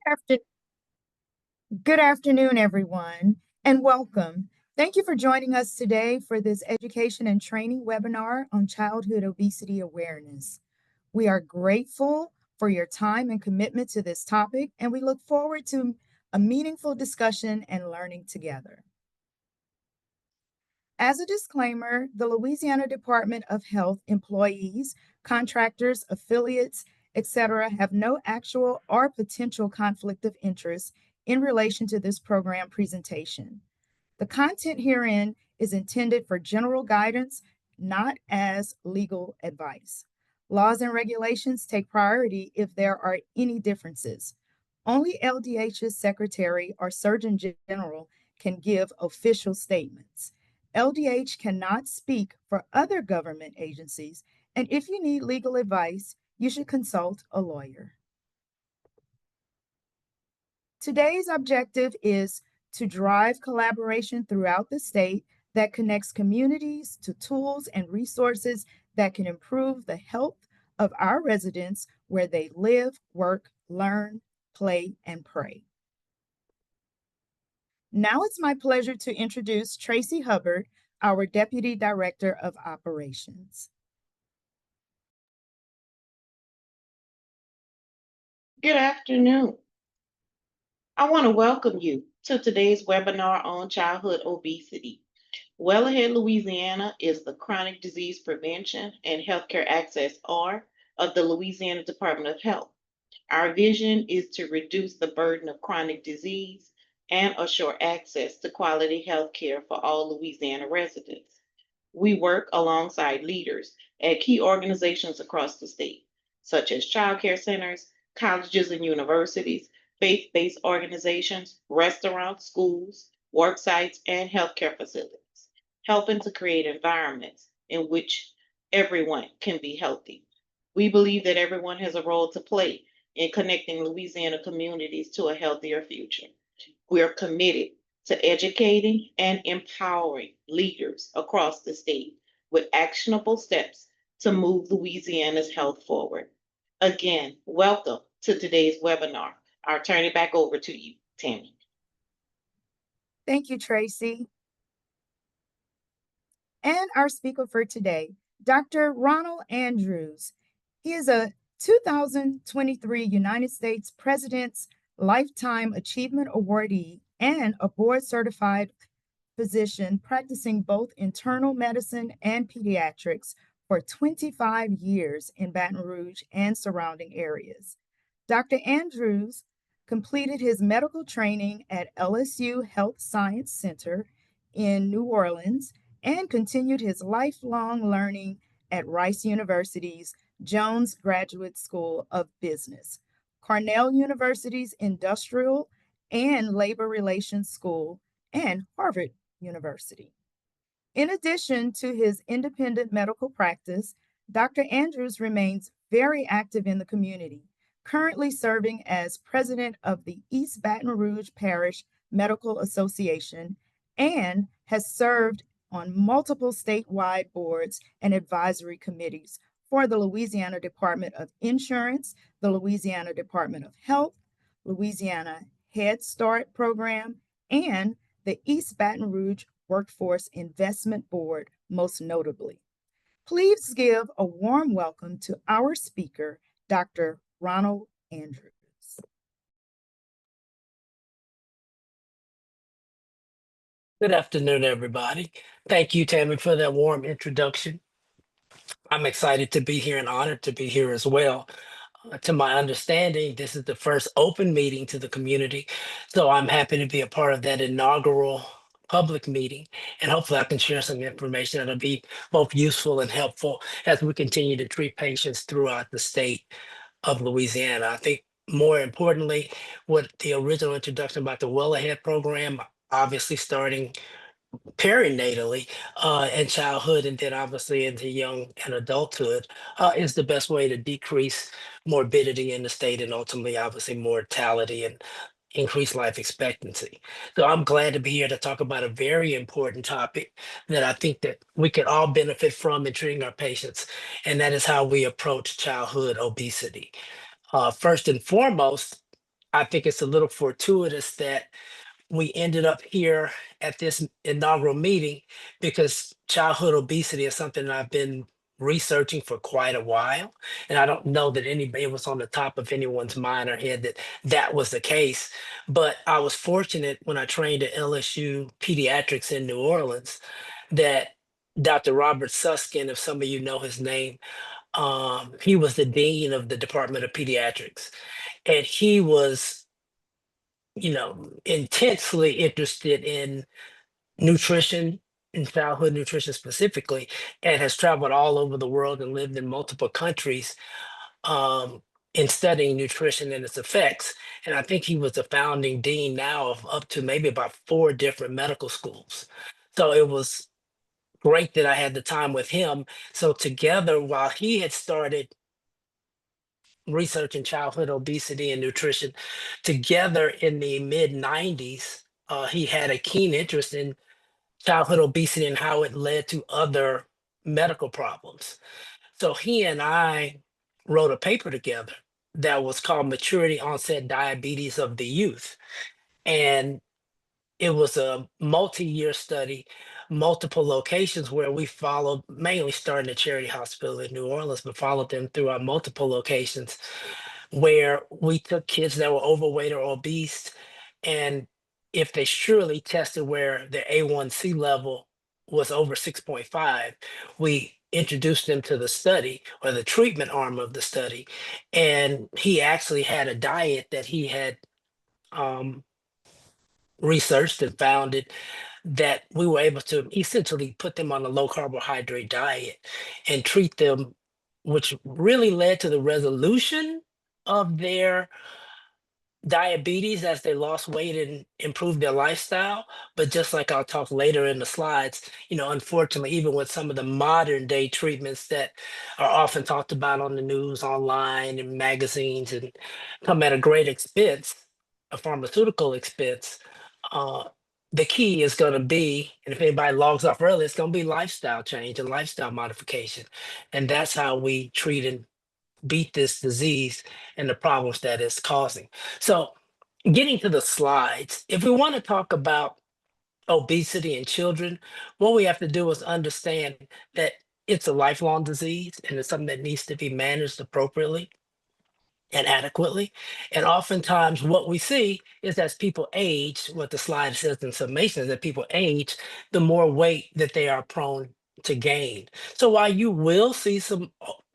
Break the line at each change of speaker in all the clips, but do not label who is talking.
After- Good afternoon, everyone, and welcome. Thank you for joining us today for this education and training webinar on childhood obesity awareness. We are grateful for your time and commitment to this topic, and we look forward to a meaningful discussion and learning together. As a disclaimer, the Louisiana Department of Health employees, contractors, affiliates, etc., have no actual or potential conflict of interest in relation to this program presentation. The content herein is intended for general guidance, not as legal advice. Laws and regulations take priority if there are any differences. Only LDH's Secretary or Surgeon General can give official statements. LDH cannot speak for other government agencies, and if you need legal advice, you should consult a lawyer. Today's objective is to drive collaboration throughout the state that connects communities to tools and resources that can improve the health of our residents where they live, work, learn, play, and pray. Now it's my pleasure to introduce Tracy Hubbard, our Deputy Director of Operations.
Good afternoon. I want to welcome you to today's webinar on childhood obesity. Well Ahead Louisiana is the chronic disease prevention and healthcare access arm of the Louisiana Department of Health. Our vision is to reduce the burden of chronic disease and assure access to quality health care for all Louisiana residents. We work alongside leaders at key organizations across the state, such as child care centers, colleges and universities, faith-based organizations, restaurants, schools, work sites, and healthcare facilities, helping to create environments in which everyone can be healthy. We believe that everyone has a role to play in connecting Louisiana communities to a healthier future. We are committed to educating and empowering leaders across the state with actionable steps to move Louisiana's health forward. Again, welcome to today's webinar. I'll turn it back over to you, Tammy.
Thank you, Tracy. And our speaker for today, Dr. Ronald Andrews. He is a 2023 United States President's Lifetime Achievement Awardee and a board-certified physician practicing both internal medicine and pediatrics for 25 years in Baton Rouge and surrounding areas. Dr. Andrews completed his medical training at LSU Health Science Center in New Orleans and continued his lifelong learning at Rice University's Jones Graduate School of Business, Cornell University's Industrial and Labor Relations School, and Harvard University. In addition to his independent medical practice, Dr. Andrews remains very active in the community, currently serving as president of the East Baton Rouge Parish Medical Association and has served on multiple statewide boards and advisory committees for the Louisiana Department of Insurance, the Louisiana Department of Health, Louisiana Head Start Program, and the East Baton Rouge Workforce Investment Board, most notably. Please give a warm welcome to our speaker, Dr. Ronald Andrews.
Good afternoon, everybody. Thank you, Tammy, for that warm introduction. I'm excited to be here and honored to be here as well. To my understanding, this is the first open meeting to the community, so I'm happy to be a part of that inaugural public meeting, and hopefully I can share some information that'll be both useful and helpful as we continue to treat patients throughout the state of Louisiana. I think more importantly, with the original introduction about the Well Ahead program, obviously starting perinatally and childhood, and then obviously into young and adulthood, is the best way to decrease morbidity in the state and ultimately, obviously, mortality and increase life expectancy. So I'm glad to be here to talk about a very important topic that I think that we could all benefit from in treating our patients, and that is how we approach childhood obesity. First and foremost, I think it's a little fortuitous that we ended up here at this inaugural meeting because childhood obesity is something that I've been researching for quite a while. And I don't know that anybody was on the top of anyone's mind or head that that was the case. But I was fortunate when I trained at LSU Pediatrics in New Orleans that Dr. Robert Suskin, if some of you know his name, he was the dean of the Department of Pediatrics. And he was, intensely interested in nutrition and childhood nutrition specifically, and has traveled all over the world and lived in multiple countries um, in studying nutrition and its effects. And I think he was the founding dean now of up to maybe about four different medical schools. So it was great that I had the time with him. So together, while he had started research in childhood obesity and nutrition, together in the mid 90s, he had a keen interest in childhood obesity and how it led to other medical problems. So he and I wrote a paper together that was called Maturity Onset Diabetes of the Youth. And it was a multi-year study, multiple locations where we followed, mainly starting at Charity Hospital in New Orleans, but followed them through our multiple locations where we took kids that were overweight or obese, and if they surely tested where their A1C level was over 6.5, we introduced them to the study or the treatment arm of the study. And he actually had a diet that he had um, researched and found it that we were able to essentially put them on a low carbohydrate diet and treat them, which really led to the resolution of their diabetes as they lost weight and improved their lifestyle. But just like I'll talk later in the slides, unfortunately, even with some of the modern day treatments that are often talked about on the news, online, and magazines, and come at a great expense, a pharmaceutical expense, uh, the key is going to be, and if anybody logs off early, it's going to be lifestyle change and lifestyle modification. And that's how we treat and beat this disease and the problems that it's causing. So, getting to the slides, if we want to talk about obesity in children, what we have to do is understand that it's a lifelong disease and it's something that needs to be managed appropriately and adequately. And oftentimes, what we see is as people age, what the slide says in summation is that people age, the more weight that they are prone to gain. So while you will see some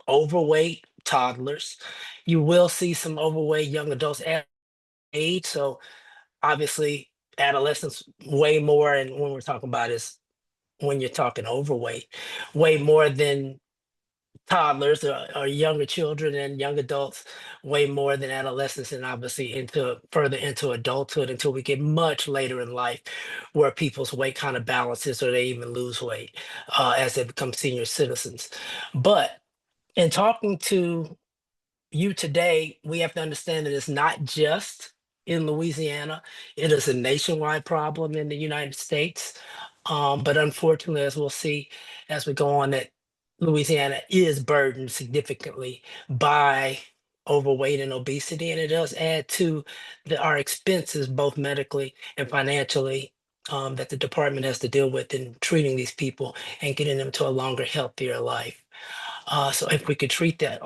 overweight toddlers, you will see some overweight young adults at age. So obviously, adolescents way more, and when we're talking about is when you're talking overweight, way more than toddlers or younger children and young adults, way more than adolescents, and obviously into further into adulthood until we get much later in life where people's weight kind of balances or they even lose weight as they become senior citizens. But in talking to you today, we have to understand that it's not just in Louisiana, it is a nationwide problem in the United States. But unfortunately, as we'll see as we go on, that Louisiana is burdened significantly by overweight and obesity, and it does add to our expenses, both medically and financially, that the department has to deal with in treating these people and getting them to a longer, healthier life. So if we could treat that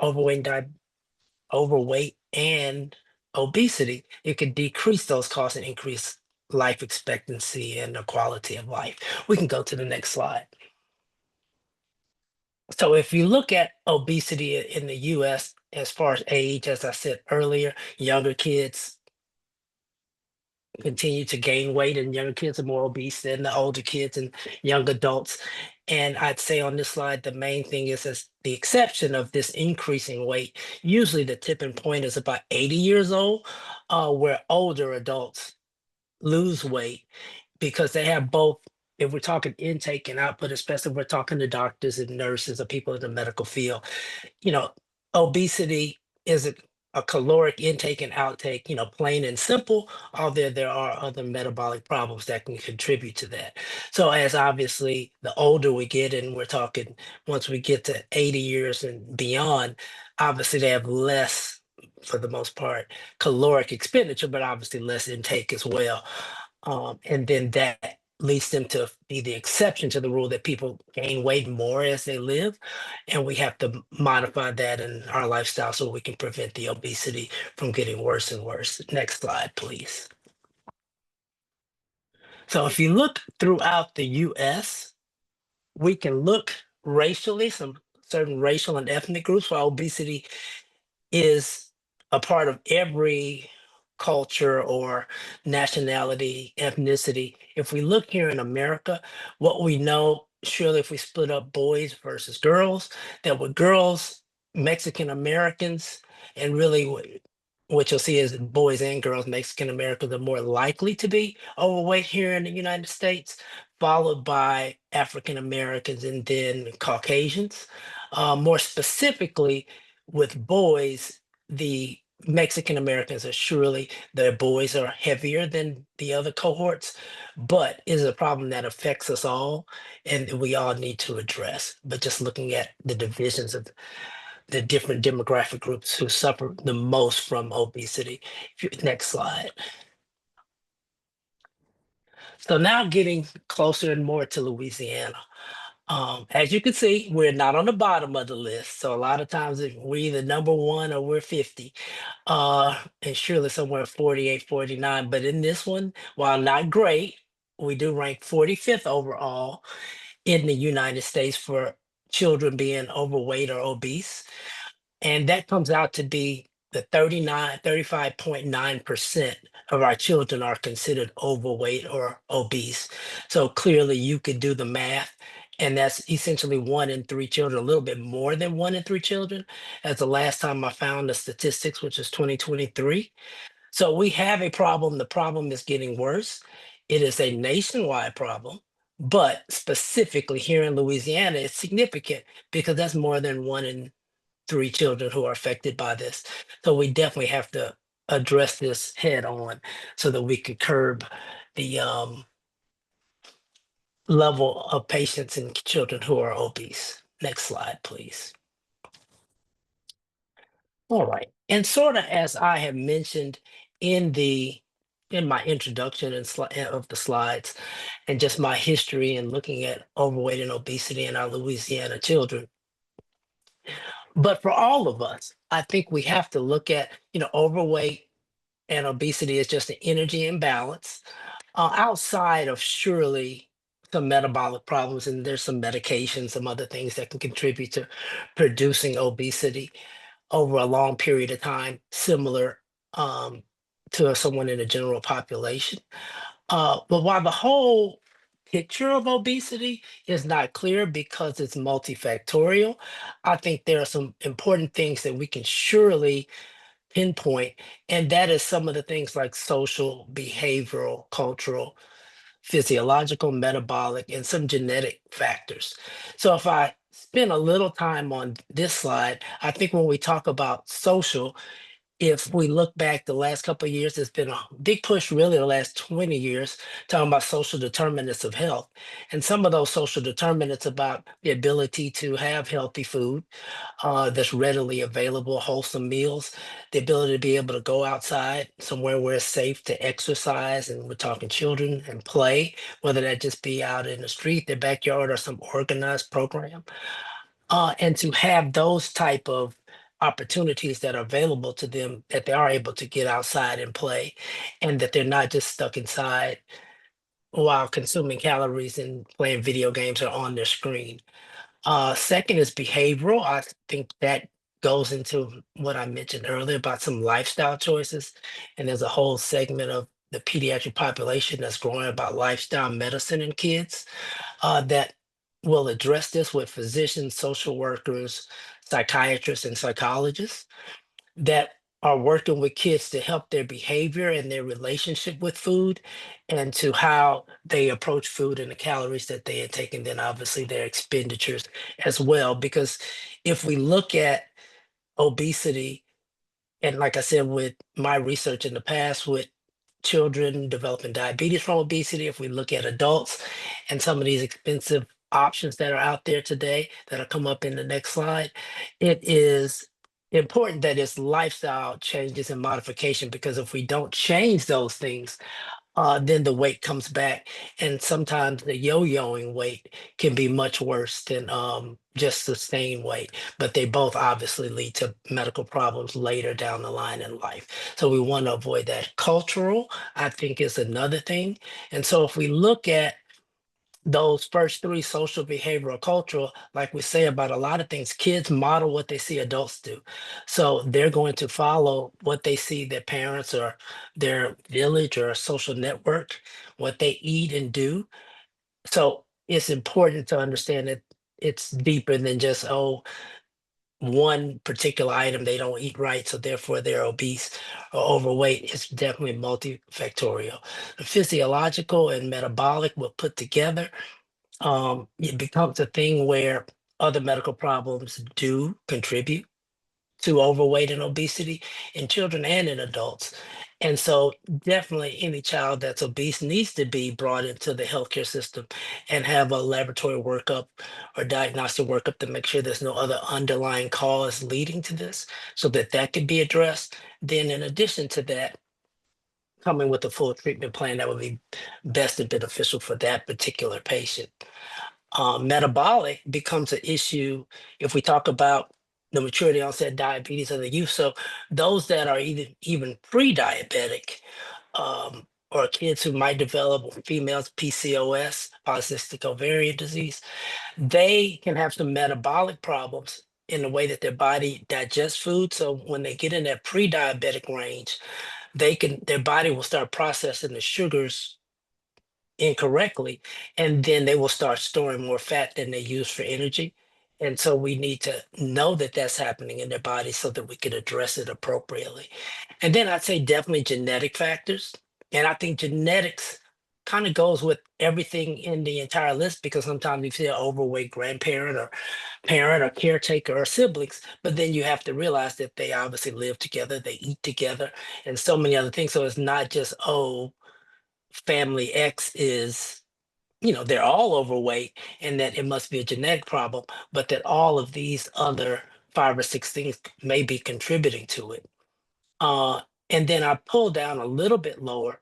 overweight and obesity, it could decrease those costs and increase life expectancy and the quality of life. We can go to the next slide. So if you look at obesity in the US, as far as age, as I said earlier, younger kids continue to gain weight, and younger kids are more obese than the older kids and young adults. And I'd say on this slide, the main thing is as the exception of this increasing weight, usually the tipping point is about 80 years old, where older adults lose weight because they have both, if we're talking intake and output, especially if we're talking to doctors and nurses or people in the medical field, you know, obesity is a caloric intake and outtake, plain and simple, although there are other metabolic problems that can contribute to that. So as obviously the older we get, and we're talking once we get to 80 years and beyond, obviously they have less for the most part, caloric expenditure, but obviously less intake as well. And then that leads them to be the exception to the rule that people gain weight more as they live. And we have to modify that in our lifestyle so we can prevent the obesity from getting worse and worse. Next slide, please. So if you look throughout the US, we can look racially, some certain racial and ethnic groups where obesity is a part of every culture or nationality, ethnicity. If we look here in America, what we know, surely if we split up boys versus girls, that with girls, Mexican Americans, and really what you'll see is boys and girls, Mexican Americans are more likely to be overweight here in the United States, followed by African Americans and then Caucasians. More specifically, with boys, the Mexican Americans are surely their boys are heavier than the other cohorts, but is a problem that affects us all and we all need to address. But just looking at the divisions of the different demographic groups who suffer the most from obesity. Next slide. So now getting closer and more to Louisiana. As you can see, we're not on the bottom of the list. So a lot of times we're either number one or we're 50. And surely somewhere 48, 49. But in this one, while not great, we do rank 45th overall in the United States for children being overweight or obese. And that comes out to be the 35.9% of our children are considered overweight or obese. So clearly you could do the math. And that's essentially 1 in 3 children, a little bit more than 1 in 3 children, as the last time I found the statistics, which is 2023. So we have a problem. The problem is getting worse. It is a nationwide problem, but specifically here in Louisiana, it's significant because that's more than 1 in 3 children who are affected by this. So we definitely have to address this head on so that we could curb the level of patients in children who are obese. Next slide, please. All right. And sort of as I have mentioned in the in my introduction and of the slides and just my history and looking at overweight and obesity in our Louisiana children. But for all of us, I think we have to look at, overweight and obesity is just an energy imbalance outside of surely some metabolic problems, and there's some medications, some other things that can contribute to producing obesity over a long period of time, similar um, to someone in the general population. But while the whole picture of obesity is not clear because it's multifactorial, I think there are some important things that we can surely pinpoint, and that is some of the things like social, behavioral, cultural, physiological, metabolic, and some genetic factors. So if I spend a little time on this slide, I think when we talk about social, if we look back the last couple of years, there's been a big push, really, the last 20 years, talking about social determinants of health. And some of those social determinants about the ability to have healthy food that's readily available, wholesome meals, the ability to be able to go outside somewhere where it's safe to exercise, and we're talking children, and play, whether that just be out in the street, their backyard, or some organized program. And to have those type of opportunities that are available to them, that they are able to get outside and play, and that they're not just stuck inside while consuming calories and playing video games or on their screen. Second is behavioral. I think that goes into what I mentioned earlier about some lifestyle choices. And there's a whole segment of the pediatric population that's growing about lifestyle medicine in kids that will address this with physicians, social workers, psychiatrists, and psychologists that are working with kids to help their behavior and their relationship with food and to how they approach food and the calories that they intake, and then obviously their expenditures as well. Because if we look at obesity, and like I said, with my research in the past with children developing diabetes from obesity, if we look at adults and some of these expensive options that are out there today that'll come up in the next slide, it is important that it's lifestyle changes and modification, because if we don't change those things, then the weight comes back. And sometimes the yo-yoing weight can be much worse than just sustained weight. But they both obviously lead to medical problems later down the line in life. So we want to avoid that. Cultural, I think, is another thing. And so if we look at those first three, social, behavioral, cultural, like we say about a lot of things, kids model what they see adults do. So they're going to follow what they see their parents or their village or social network, what they eat and do. So it's important to understand that it's deeper than just, oh, one particular item they don't eat right, so therefore they're obese or overweight. It's definitely multifactorial. The physiological and metabolic will put together, it becomes a thing where other medical problems do contribute to overweight and obesity in children and in adults. And so, definitely, any child that's obese needs to be brought into the healthcare system and have a laboratory workup or diagnostic workup to make sure there's no other underlying cause leading to this, so that that can be addressed. Then, in addition to that, coming with a full treatment plan that would be best and beneficial for that particular patient. Metabolic becomes an issue if we talk about the maturity onset diabetes of the youth. So those that are even pre-diabetic, or kids who might develop, or females, PCOS, polycystic ovarian disease, they can have some metabolic problems in the way that their body digests food. So when they get in that pre-diabetic range, their body will start processing the sugars incorrectly, and then they will start storing more fat than they use for energy. And so we need to know that that's happening in their body so that we can address it appropriately. And then I'd say definitely genetic factors. And I think genetics kind of goes with everything in the entire list, because sometimes you see an overweight grandparent or parent or caretaker or siblings, but then you have to realize that they obviously live together, they eat together, and so many other things. So it's not just, oh, family X is, they're all overweight and that it must be a genetic problem, but that all of these other five or six things may be contributing to it. Uh, and then I pull down a little bit lower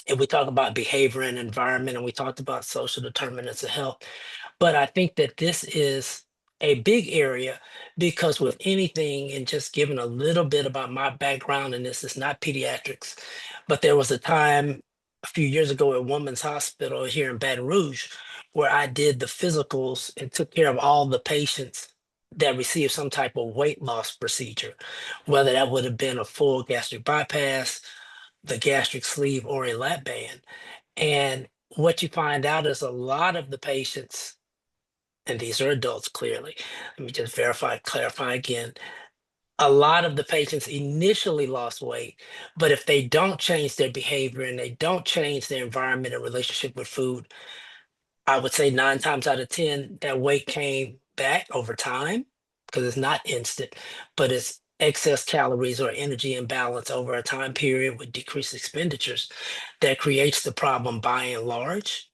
and we talk about behavior and environment, and we talked about social determinants of health. But I think that this is a big area, because with anything, and just giving a little bit about my background, and this is not pediatrics, but there was a time a few years ago at Women's Hospital here in Baton Rouge where I did the physicals and took care of all the patients that received some type of weight loss procedure, whether that would have been a full gastric bypass, the gastric sleeve, or a lap band. And what you find out is a lot of the patients, and these are adults clearly, let me just clarify again. A lot of the patients initially lost weight, but if they don't change their behavior and they don't change their environment and relationship with food, I would say 9 times out of 10, that weight came back over time, because it's not instant, but it's excess calories or energy imbalance over a time period with decreased expenditures that creates the problem by and large.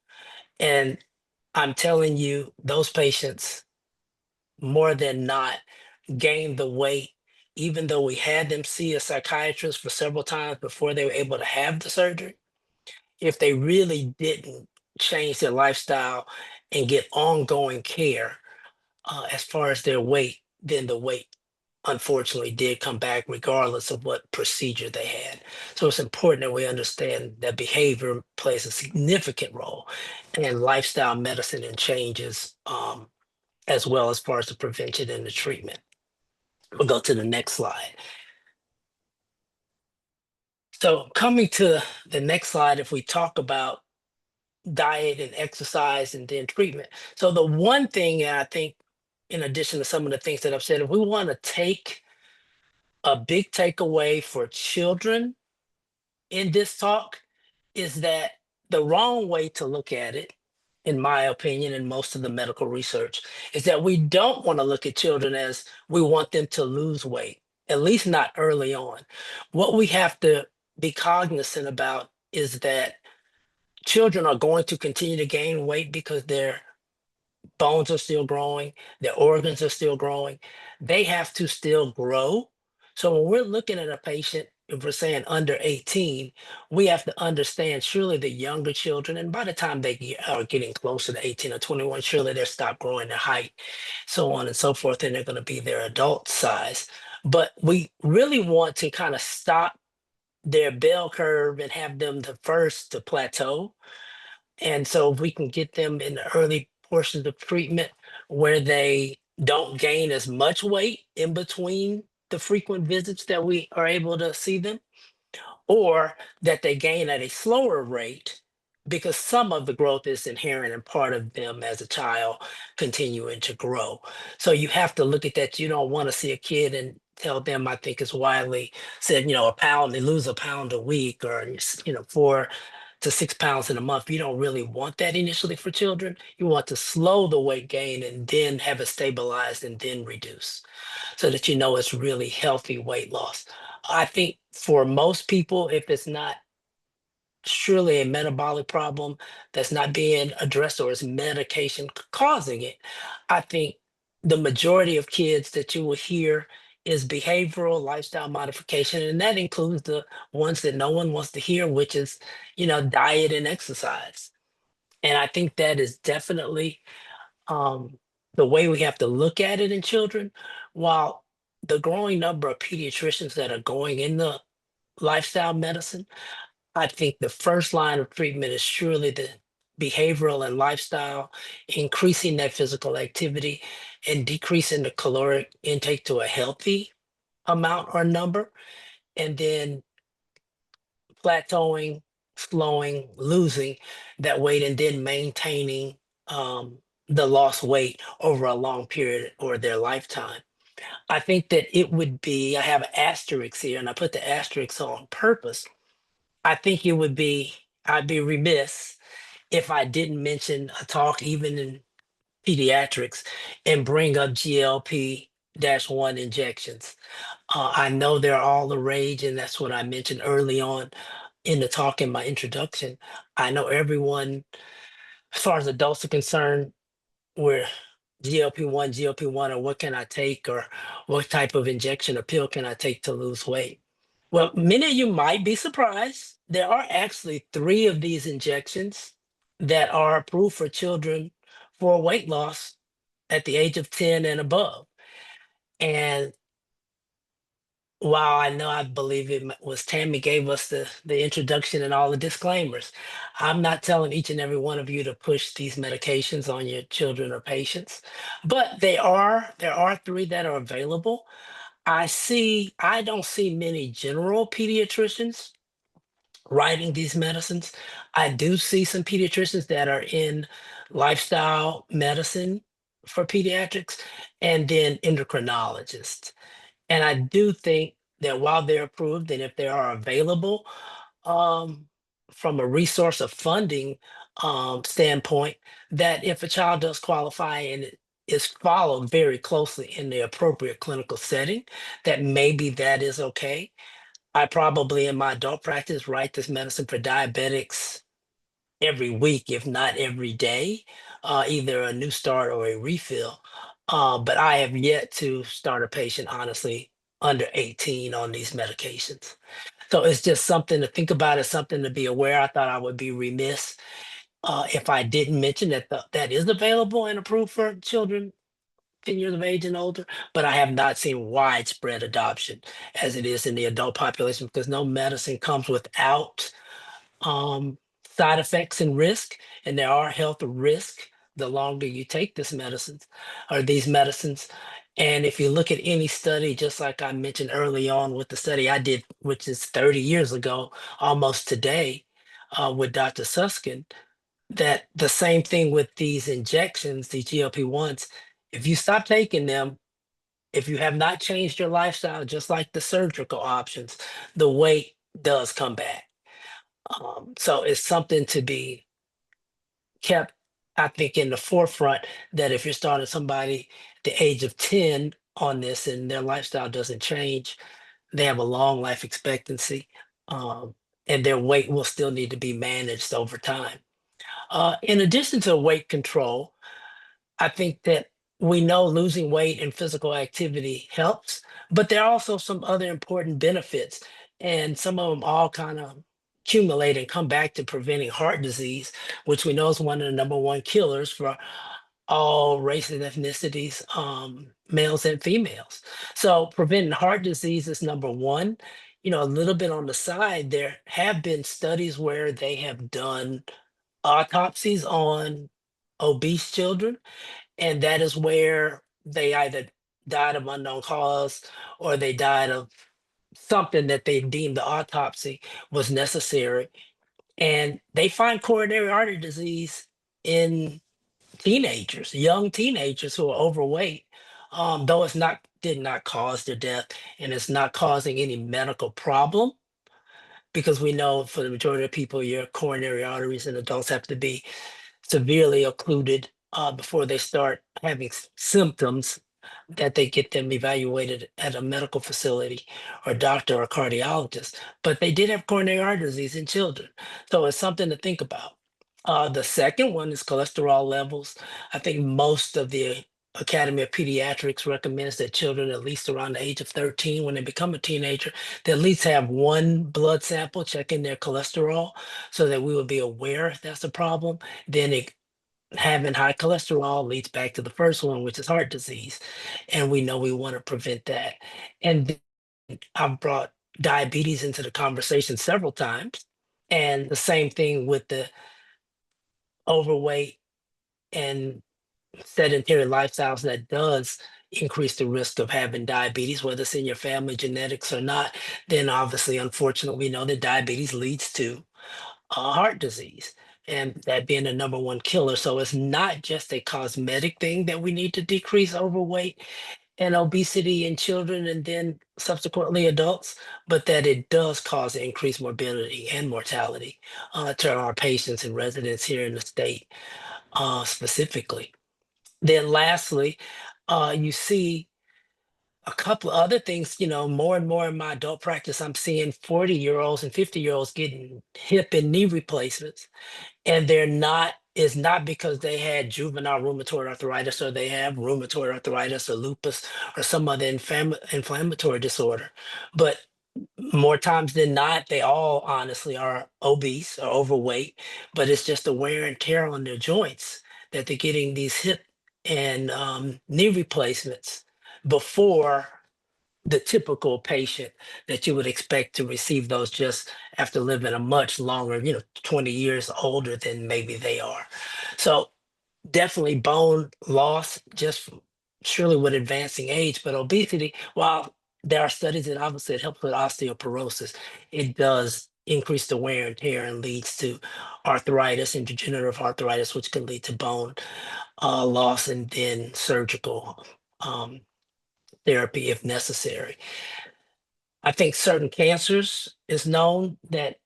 And I'm telling you, those patients more than not gained the weight, even though we had them see a psychiatrist for several times before they were able to have the surgery. If they really didn't change their lifestyle and get ongoing care, as far as their weight, then the weight unfortunately did come back regardless of what procedure they had. So it's important that we understand that behavior plays a significant role in lifestyle medicine and changes, as well as far as the prevention and the treatment. We'll go to the next slide. So coming to the next slide, if we talk about diet and exercise and then treatment. So the one thing I think, in addition to some of the things that I've said, if we want to take a big takeaway for children in this talk, is that the wrong way to look at it, in my opinion, and most of the medical research, is that we don't want to look at children as we want them to lose weight, at least not early on. What we have to be cognizant about is that children are going to continue to gain weight because their bones are still growing, their organs are still growing. They have to still grow. So when we're looking at a patient, if we're saying under 18, we have to understand surely the younger children, and by the time are getting closer to 18 or 21, surely they're stopped growing their height, so on and so forth, and they're going to be their adult size. But we really want to kind of stop their bell curve and have them the first to plateau. And so if we can get them in the early portions of treatment where they don't gain as much weight in between the frequent visits that we are able to see them, or that they gain at a slower rate because some of the growth is inherent and part of them as a child continuing to grow. So you have to look at that. You don't want to see a kid and tell them, I think it's widely said, a pound, they lose a pound a week, or 4 to 6 pounds in a month. You don't really want that initially for children. You want to slow the weight gain and then have it stabilized and then reduce so that it's really healthy weight loss. I think for most people, if it's not surely a metabolic problem that's not being addressed or is medication causing it, I think the majority of kids that you will hear is behavioral lifestyle modification, and that includes the ones that no one wants to hear, which is, diet and exercise. And I think that is definitely um, the way we have to look at it in children, while the growing number of pediatricians that are going in the lifestyle medicine, I think the first line of treatment is surely the behavioral and lifestyle, increasing that physical activity and decreasing the caloric intake to a healthy amount or number, and then plateauing, slowing, losing that weight, and then maintaining the lost weight over a long period or their lifetime. I think that it would be, I have an asterisk here, and I put the asterisk on purpose. I think it would be, I'd be remiss if I didn't mention a talk, even in pediatrics, and bring up GLP-1 injections. I know they're all the rage, and that's what I mentioned early on in the talk in my introduction. I know everyone, as far as adults are concerned, we're GLP-1, or what can I take, or what type of injection or pill can I take to lose weight? Well, many of you might be surprised. There are actually three of these injections that are approved for children for weight loss at the age of 10 and above. And while I know, I believe was Tammy gave us the introduction and all the disclaimers, I'm not telling each and every one of you to push these medications on your children or patients, but there are three that are available. I don't see many general pediatricians writing these medicines. I do see some pediatricians that are in lifestyle medicine for pediatrics, and then endocrinologists. And I do think that while they're approved and if they are available, um, from a resource of funding standpoint, that if a child does qualify and it is followed very closely in the appropriate clinical setting, that maybe that is okay. I probably in my adult practice write this medicine for diabetics every week, if not every day, either a new start or a refill. But I have yet to start a patient, honestly, under 18 on these medications. So it's just something to think about, it's something to be aware. I thought I would be remiss if I didn't mention that that is available and approved for children 10 years of age and older, but I have not seen widespread adoption as it is in the adult population, because no medicine comes without um, side effects and risk, and there are health risks the longer you take this medicines or these medicines. And if you look at any study, just like I mentioned early on with the study I did, which is 30 years ago, almost today, with Dr. Suskin, that the same thing with these injections, these GLP-1s, if you stop taking them, if you have not changed your lifestyle, just like the surgical options, the weight does come back. So it's something to be kept, I think, in the forefront, that if you're starting somebody at the age of 10 on this and their lifestyle doesn't change, they have a long life expectancy, um, and their weight will still need to be managed over time. In addition to weight control, I think that we know losing weight and physical activity helps, but there are also some other important benefits, and some of them all kind of accumulate and come back to preventing heart disease, which we know is one of the number one killers for all races and ethnicities, males and females. So preventing heart disease is number one. You know, a little bit on the side, there have been studies where they have done autopsies on obese children, and that is where they either died of unknown cause or they died of something that they deemed the autopsy was necessary. And they find coronary artery disease in teenagers, young teenagers who are overweight, though it's not did not cause their death and it's not causing any medical problem, because we know for the majority of people, your coronary arteries in adults have to be severely occluded before they start having symptoms that they get them evaluated at a medical facility or doctor or cardiologist. But they did have coronary artery disease in children. So it's something to think about. The second one is cholesterol levels. I think most of the Academy of Pediatrics recommends that children at least around the age of 13, when they become a teenager, they at least have one blood sample checking their cholesterol so that we will be aware if that's a problem. Then having high cholesterol leads back to the first one, which is heart disease. And we know we want to prevent that. And I've brought diabetes into the conversation several times. And the same thing with the overweight and sedentary lifestyles that does increase the risk of having diabetes, whether it's in your family genetics or not. Then obviously, unfortunately, we know that diabetes leads to heart disease, and that being the number one killer. So it's not just a cosmetic thing that we need to decrease overweight and obesity in children and then subsequently adults, but that it does cause increased morbidity and mortality to our patients and residents here in the state specifically. Then lastly, you see a couple of other things, you know, more and more in my adult practice, I'm seeing 40-year-olds and 50-year-olds getting hip and knee replacements, and they're not is not because they had juvenile rheumatoid arthritis or they have rheumatoid arthritis or lupus or some other inflammatory disorder, but more times than not, they all honestly are obese or overweight, but it's just the wear and tear on their joints that they're getting these hip and knee replacements before the typical patient that you would expect to receive those just after living a much longer, 20 years older than maybe they are. So definitely bone loss surely with advancing age, but obesity, while there are studies that obviously it helps with osteoporosis, it does increase the wear and tear and leads to arthritis and degenerative arthritis, which can lead to bone loss and then surgical um, therapy if necessary. I think certain cancers is known that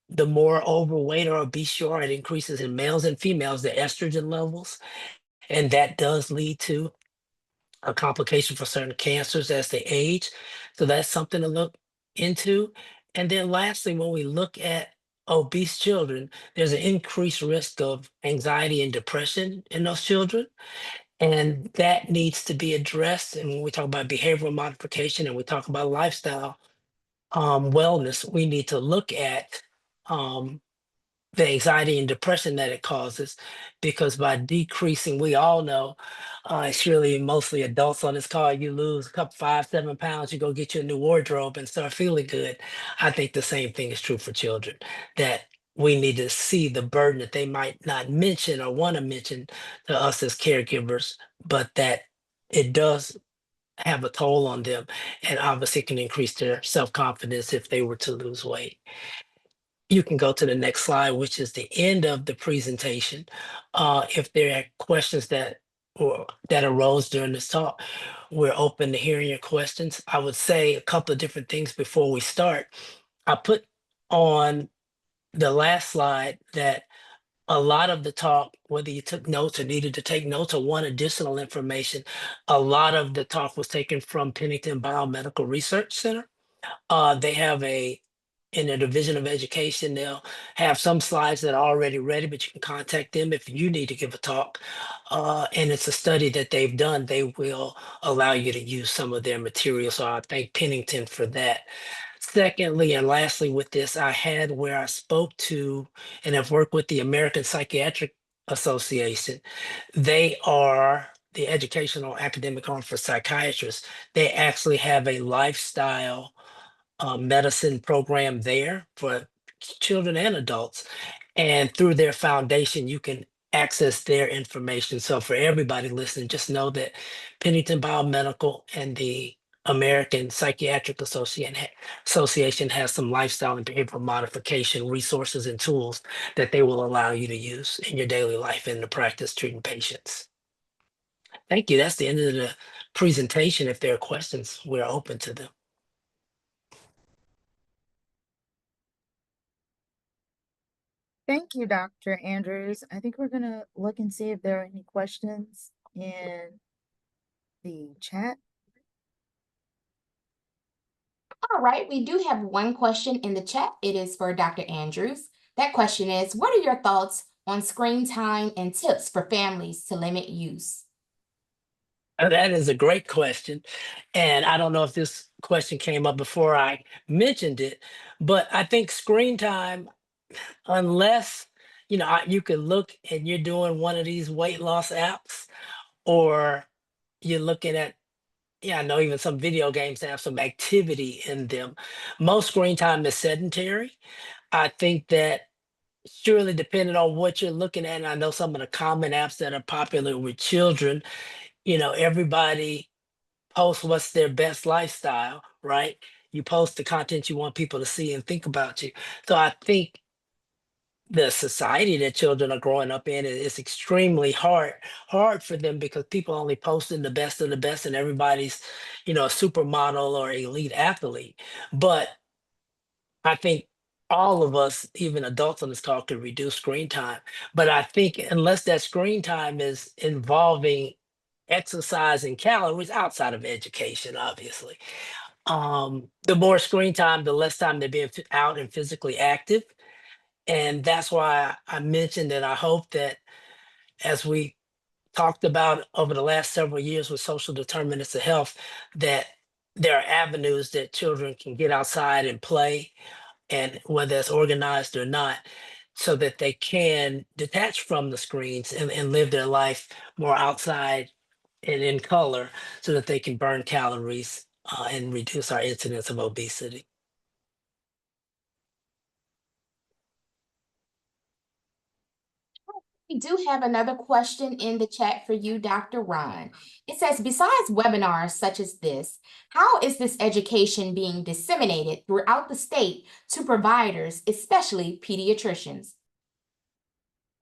the more overweight or obese you are, it increases in males and females the estrogen levels, and that does lead to a complication for certain cancers as they age. So that's something to look into. And then lastly, when we look at obese children, there's an increased risk of anxiety and depression in those children. And that needs to be addressed. And when we talk about behavioral modification and we talk about lifestyle wellness, we need to look at um, the anxiety and depression that it causes, because by decreasing, we all know, it's really mostly adults on this call, you lose a couple 5 7 pounds, you go get you a new wardrobe and start feeling good. I think the same thing is true for children, that we need to see the burden that they might not mention or want to mention to us as caregivers, but that it does have a toll on them, and obviously can increase their self-confidence if they were to lose weight. You can go to the next slide, which is the end of the presentation. If there are questions that arose during this talk, we're open to hearing your questions. I would say a couple of different things before we start. I put on the last slide that a lot of the talk, whether you took notes or needed to take notes or want additional information, a lot of the talk was taken from Pennington Biomedical Research Center. They have a in the Division of Education. They'll have some slides that are already ready, but you can contact them if you need to give a talk. And it's a study that they've done. They will allow you to use some of their material. So I thank Pennington for that. Secondly, and lastly, with this, I had where I spoke to and have worked with the American Psychiatric Association. They are the educational academic arm for psychiatrists. They actually have a lifestyle medicine program there for children and adults. And through their foundation, you can access their information. So for everybody listening, just know that Pennington Biomedical and the American Psychiatric Association has some lifestyle and behavioral modification resources and tools that they will allow you to use in your daily life in the practice treating patients. Thank you. That's the end of the presentation. If there are questions, we're open to them.
Thank you, Dr. Andrews. I think we're going to look and see if there are any questions in the chat.
All right, we do have one question in the chat. It is for Dr. Andrews. That question is, what are your thoughts on screen time and tips for families to limit use?
That is a great question. And I don't know if this question came up before I mentioned it, but I think screen time, unless, you can look and you're doing one of these weight loss apps, or you're looking at, yeah, I know even some video games have some activity in them. Most screen time is sedentary. I think that surely depending on what you're looking at, and I know some of the common apps that are popular with children, everybody post what's their best lifestyle, right? You post the content you want people to see and think about you. So I think the society that children are growing up in is extremely hard for them because people only posting the best of the best and everybody's, a supermodel or elite athlete. But I think all of us, even adults on this call, could reduce screen time. But I think unless that screen time is involving exercise and calories outside of education, obviously, the more screen time, the less time they're being out and physically active. And that's why I mentioned that I hope that as we talked about over the last several years with social determinants of health, that there are avenues that children can get outside and play, and whether it's organized or not, so that they can detach from the screens and live their life more outside and in color so that they can burn calories and reduce our incidence of obesity.
We do have another question in the chat for you, Dr. Ron. It says, besides webinars such as this, how is this education being disseminated throughout the state to providers, especially pediatricians?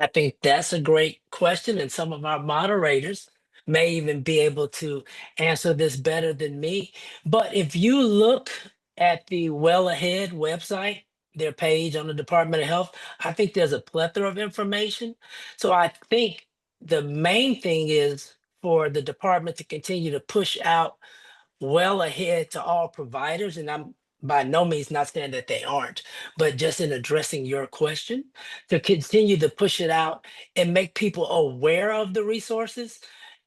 I think that's a great question, and some of our moderators may even be able to answer this better than me. But if you look at the Well Ahead website, their page on the Department of Health, I think there's a plethora of information. So I think the main thing is for the department to continue to push out Well Ahead to all providers. And I'm by no means not saying that they aren't, but just in addressing your question, to continue to push it out and make people aware of the resources.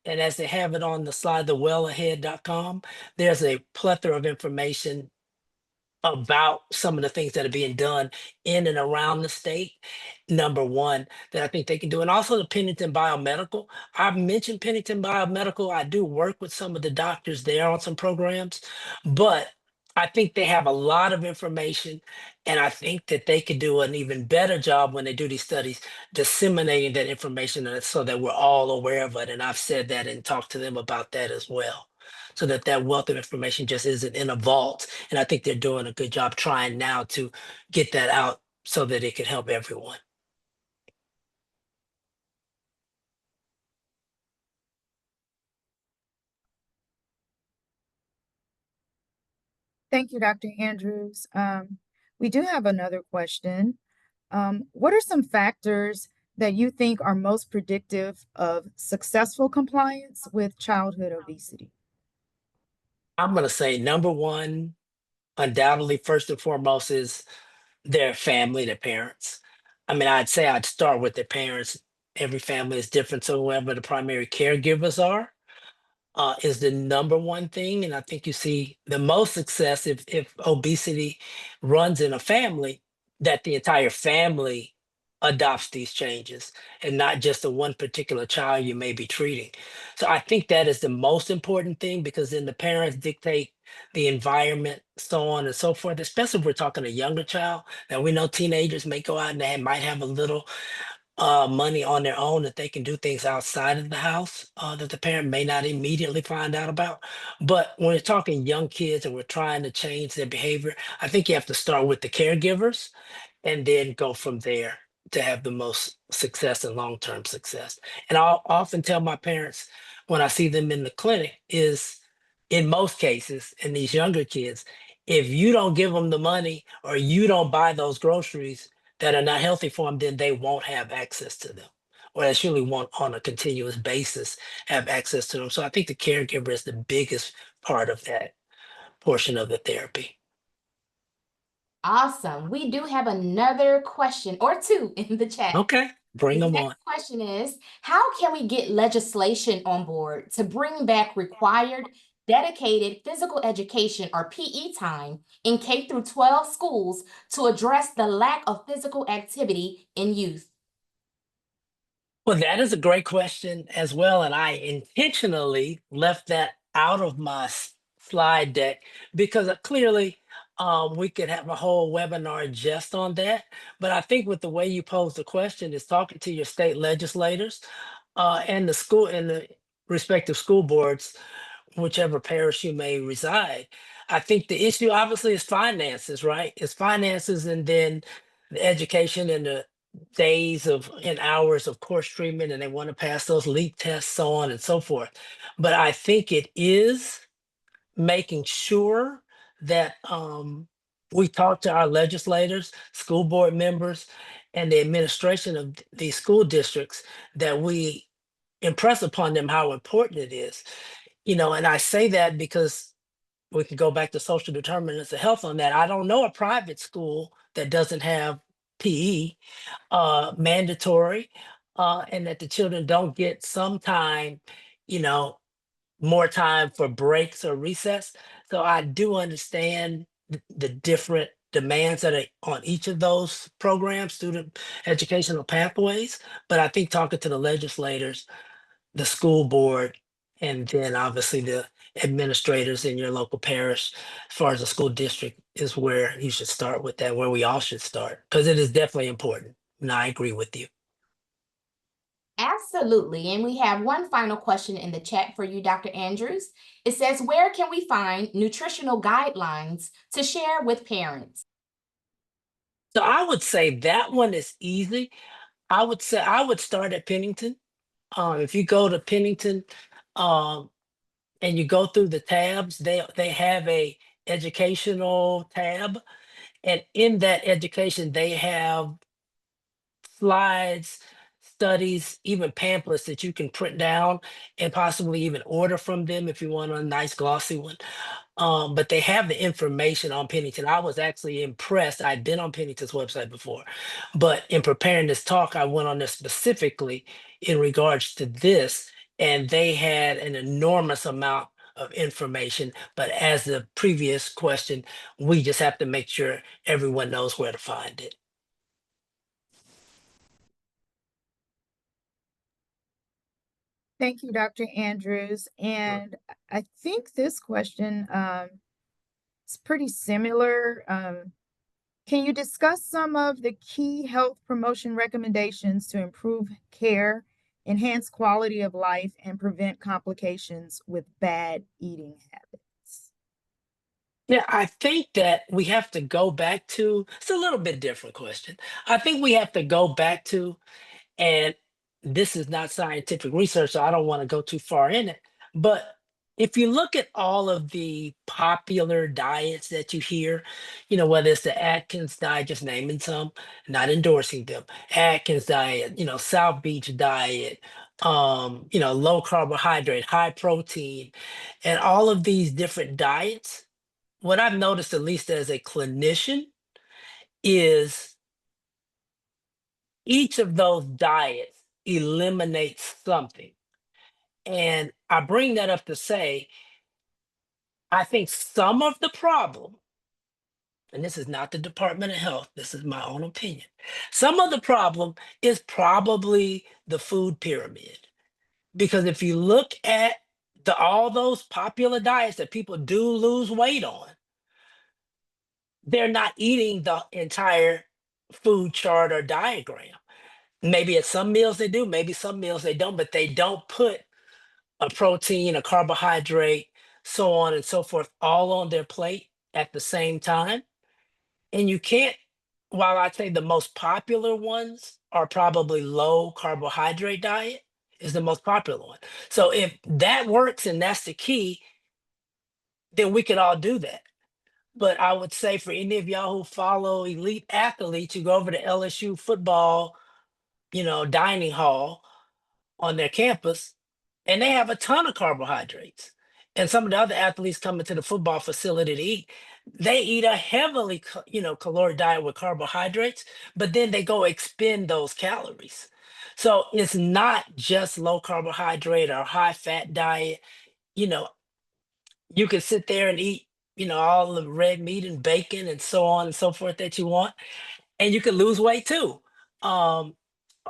And as they have it on the slide, the wellahead.com, there's a plethora of information about some of the things that are being done in and around the state. Number one, that I think they can do. And also the Pennington Biomedical. I've mentioned Pennington Biomedical. I do work with some of the doctors there on some programs, but I think they have a lot of information. And I think that they could do an even better job when they do these studies, disseminating that information so that we're all aware of it. And I've said that and talked to them about that as well, so that that wealth of information just isn't in a vault. And I think they're doing a good job trying now to get that out so that it can help everyone.
Thank you, Dr. Andrews. We do have another question. What are some factors that you think are most predictive of successful compliance with childhood obesity?
I'm going to say number one, undoubtedly, first and foremost, is their family, their parents. I mean, I'd say I'd start with their parents. Every family is different, so whoever the primary caregivers are is the number one thing. And I think you see the most success if obesity runs in a family, that the entire family adopts these changes and not just the one particular child you may be treating. So I think that is the most important thing because then the parents dictate the environment, so on and so forth, especially if we're talking a younger child. Now we know teenagers may go out and they might have a little money on their own that they can do things outside of the house that the parent may not immediately find out about. But when we're talking young kids and we're trying to change their behavior, I think you have to start with the caregivers and then go from there to have the most success and long-term success. And I'll often tell my parents when I see them in the clinic is in most cases, in these younger kids, if you don't give them the money or you don't buy those groceries that are not healthy for them, then they won't have access to them. Or they surely won't on a continuous basis have access to them. So I think the caregiver is the biggest part of that portion of the therapy.
Awesome. We do have another question or two in the chat.
Okay, bring
The
them on.
next question is, how can we get legislation on board to bring back required dedicated physical education or PE time in K through 12 schools to address the lack of physical activity in youth?
Well, that is a great question as well. And I intentionally left that out of my slide deck because clearly we could have a whole webinar just on that. But I think with the way you pose the question is talking to your state legislators and the school and the respective school boards, whichever parish you may reside. I think the issue obviously is finances, right? It's finances and then the education and the days of and hours of course treatment, and they want to pass those LEAP tests, so on and so forth. But I think it is making sure that we talk to our legislators, school board members, and the administration of these school districts that we impress upon them how important it is. And I say that because we can go back to social determinants of health on that. I don't know a private school that doesn't have PE mandatory, and that the children don't get some time, you know, more time for breaks or recess. So I do understand the different demands that are on each of those programs, student educational pathways. But I think talking to the legislators, the school board, and then obviously the administrators in your local parish, as far as the school district, is where you should start with that, where we all should start, because it is definitely important. And I agree with you.
Absolutely. And we have one final question in the chat for you, Dr. Andrews. It says, where can we find nutritional guidelines to share with parents?
So I would say that one is easy. I would say I would start at Pennington. If you go to Pennington, um, and you go through the tabs, they have a educational tab, and in that education, they have slides, studies, even pamphlets that you can print down and possibly even order from them if you want a nice glossy one. But they have the information on Pennington. I was actually impressed. I'd been on Pennington's website before, but in preparing this talk, I went on there specifically in regards to this, and they had an enormous amount of information. But as the previous question, we just have to make sure everyone knows where to find it.
Thank you, Dr. Andrews. And I think this question is pretty similar. Can you discuss some of the key health promotion recommendations to improve care, enhance quality of life, and prevent complications with bad eating habits?
Yeah, I think that we have to go back to, it's a little bit different question. I think we have to go back to, and this is not scientific research, so I don't want to go too far in it. But if you look at all of the popular diets that you hear, whether it's the Atkins diet, just naming some, not endorsing them, Atkins diet, South Beach diet, low carbohydrate, high protein, and all of these different diets, what I've noticed, at least as a clinician, is each of those diets eliminates something. And I bring that up to say, I think some of the problem, and this is not the Department of Health, this is my own opinion. Some of the problem is probably the food pyramid. Because if you look at all those popular diets that people do lose weight on, they're not eating the entire food chart or diagram. Maybe at some meals they do, maybe some meals they don't, but they don't put a protein, a carbohydrate, so on and so forth, all on their plate at the same time. And you can't, while I'd say the most popular ones are probably low carbohydrate diet is the most popular one. So if that works and that's the key, then we could all do that. But I would say for any of y'all who follow elite athletes, you go over to LSU football, dining hall on their campus, and they have a ton of carbohydrates. And some of the other athletes coming to the football facility to eat, they eat a heavily, caloric diet with carbohydrates, but then they go expend those calories. So it's not just low carbohydrate or high fat diet. You know, you can sit there and eat, all the red meat and bacon and so on and so forth that you want, and you can lose weight too. Um,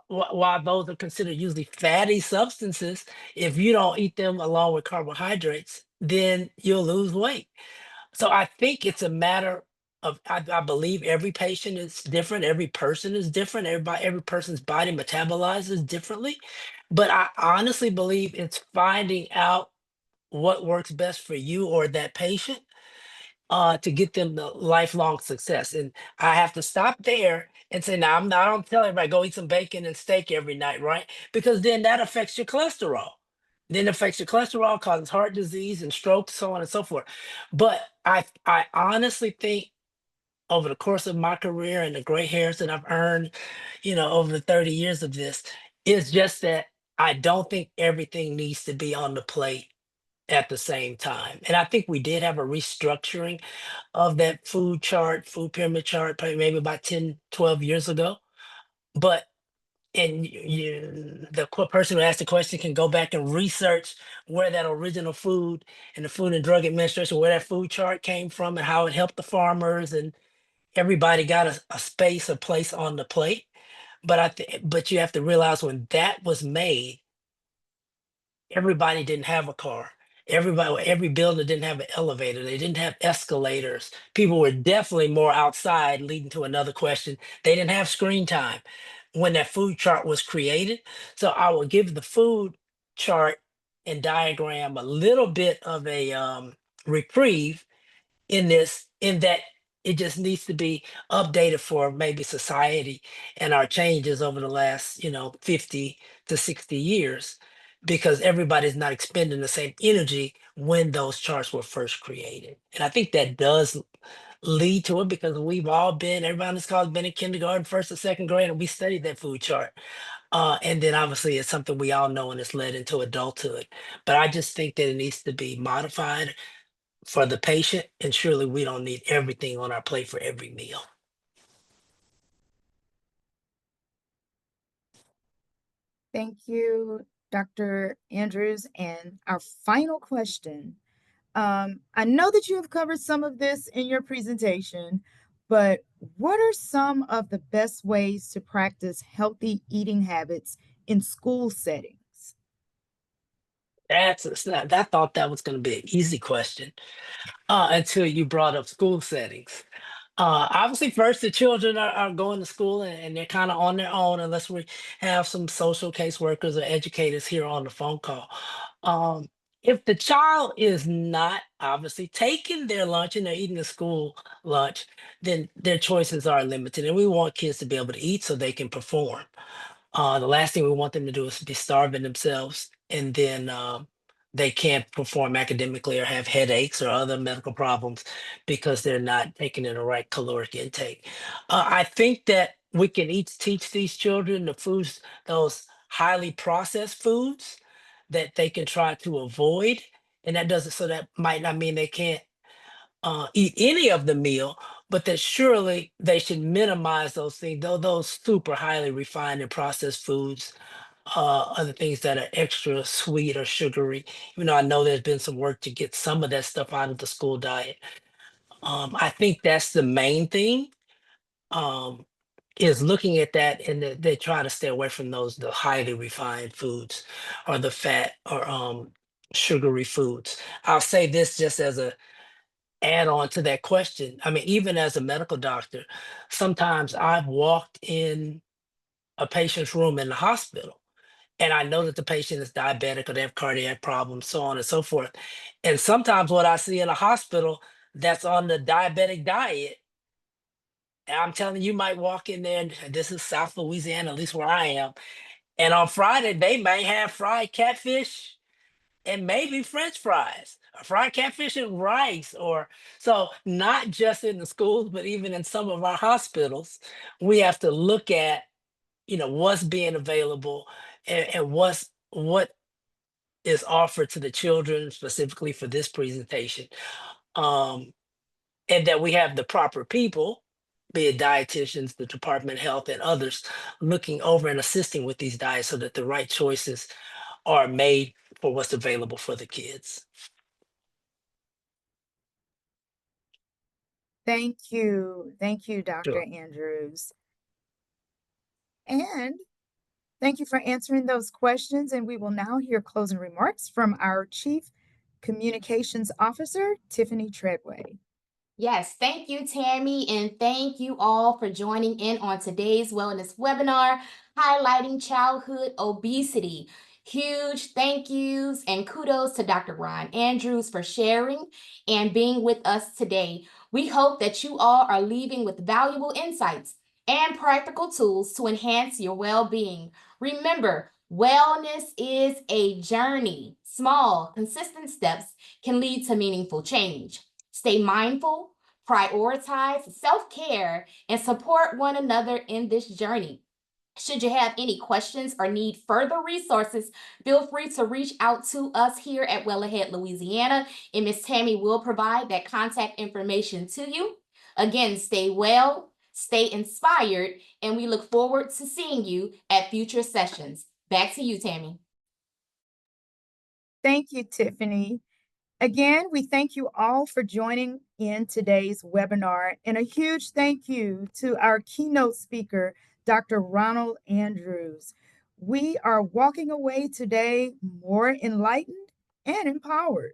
while those are considered usually fatty substances, if you don't eat them along with carbohydrates, then you'll lose weight. So I think it's a matter of I believe every patient is different, every person is different, every person's body metabolizes differently. But I honestly believe it's finding out what works best for you or that patient to get them the lifelong success. And I have to stop there and say, now I don't tell everybody go eat some bacon and steak every night, right? Because then that affects your cholesterol. Then affects your cholesterol, causes heart disease and stroke, so on and so forth. But I honestly think over the course of my career and the gray hairs that I've earned, over the 30 years of this, it's just that I don't think everything needs to be on the plate at the same time. And I think we did have a restructuring of that food pyramid chart, probably maybe about 10, 12 years ago. But and the person who asked the question can go back and research where that original food and the Food and Drug Administration, where that food chart came from and how it helped the farmers and everybody got a space, a place on the plate. But you have to realize when that was made, everybody didn't have a car. Every builder didn't have an elevator. They didn't have escalators. People were definitely more outside, leading to another question. They didn't have screen time when that food chart was created. So I will give the food chart and diagram a little bit of a reprieve in that it just needs to be updated for maybe society and our changes over the last 50 to 60 years, because everybody's not expending the same energy when those charts were first created. And I think that does lead to it, because everybody in this college been in kindergarten, first or second grade, and we studied that food chart. And then obviously it's something we all know and it's led into adulthood. But I just think that it needs to be modified for the patient, and surely we don't need everything on our plate for every meal.
Thank you, Dr. Andrews. And our final question. I know that you have covered some of this in your presentation, but what are some of the best ways to practice healthy eating habits in school settings?
I thought that was going to be an easy question until you brought up school settings. Obviously, first, the children are going to school, and they're kind of on their own unless we have some social caseworkers or educators here on the phone call. Um, if the child is not obviously taking their lunch and they're eating the school lunch, then their choices are limited. And we want kids to be able to eat so they can perform. The last thing we want them to do is be starving themselves, and then they can't perform academically or have headaches or other medical problems because they're not taking in the right caloric intake. I think that we can each teach these children the foods, those highly processed foods that they can try to avoid. And that might not mean they can't eat any of the meal, but that surely they should minimize those things, though those super highly refined and processed foods, other things that are extra sweet or sugary. Even though I know there's been some work to get some of that stuff out of the school diet. I think that's the main thing. Um, is looking at that, and they try to stay away from the highly refined foods or the fat or sugary foods. I'll say this just as a add on to that question. I mean, even as a medical doctor, sometimes I've walked in a patient's room in the hospital and I know that the patient is diabetic or they have cardiac problems, so on and so forth. And sometimes what I see in a hospital that's on the diabetic diet, and I'm telling you, you might walk in there, and this is South Louisiana, at least where I am, and on Friday they may have fried catfish and maybe French fries, or fried catfish and rice, or so not just in the schools, but even in some of our hospitals, we have to look at, what's being available and what is offered to the children specifically for this presentation. Um, and that we have the proper people, be it dietitians, the Department of Health, and others, looking over and assisting with these diets so that the right choices are made for what's available for the kids.
Thank you. Thank you, Dr.
Sure.
Andrews. And thank you for answering those questions. And we will now hear closing remarks from our Chief Communications Officer, Tiffany Treadway.
Yes, thank you, Tammy, and thank you all for joining in on today's wellness webinar highlighting childhood obesity. Huge thank yous and kudos to Dr. Ron Andrews for sharing and being with us today. We hope that you all are leaving with valuable insights and practical tools to enhance your well-being. Remember, wellness is a journey. Small, consistent steps can lead to meaningful change. Stay mindful, prioritize self-care, and support one another in this journey. Should you have any questions or need further resources, feel free to reach out to us here at Well Ahead Louisiana, and Miss Tammy will provide that contact information to you. Again, stay well, stay inspired, and we look forward to seeing you at future sessions. Back to you, Tammy.
Thank you, Tiffany. Again, we thank you all for joining in today's webinar, and a huge thank you to our keynote speaker, Dr. Ronald Andrews. We are walking away today more enlightened and empowered.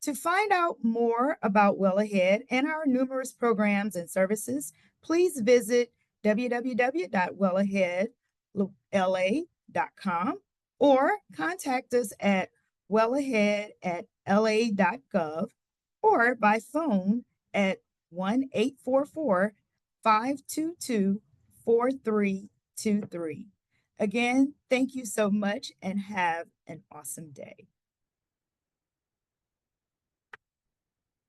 To find out more about Well Ahead and our numerous programs and services, please visit www.wellaheadla.com or contact us at wellahead@la.gov or by phone at 1-844-522-4323. Again, thank you so much and have an awesome day.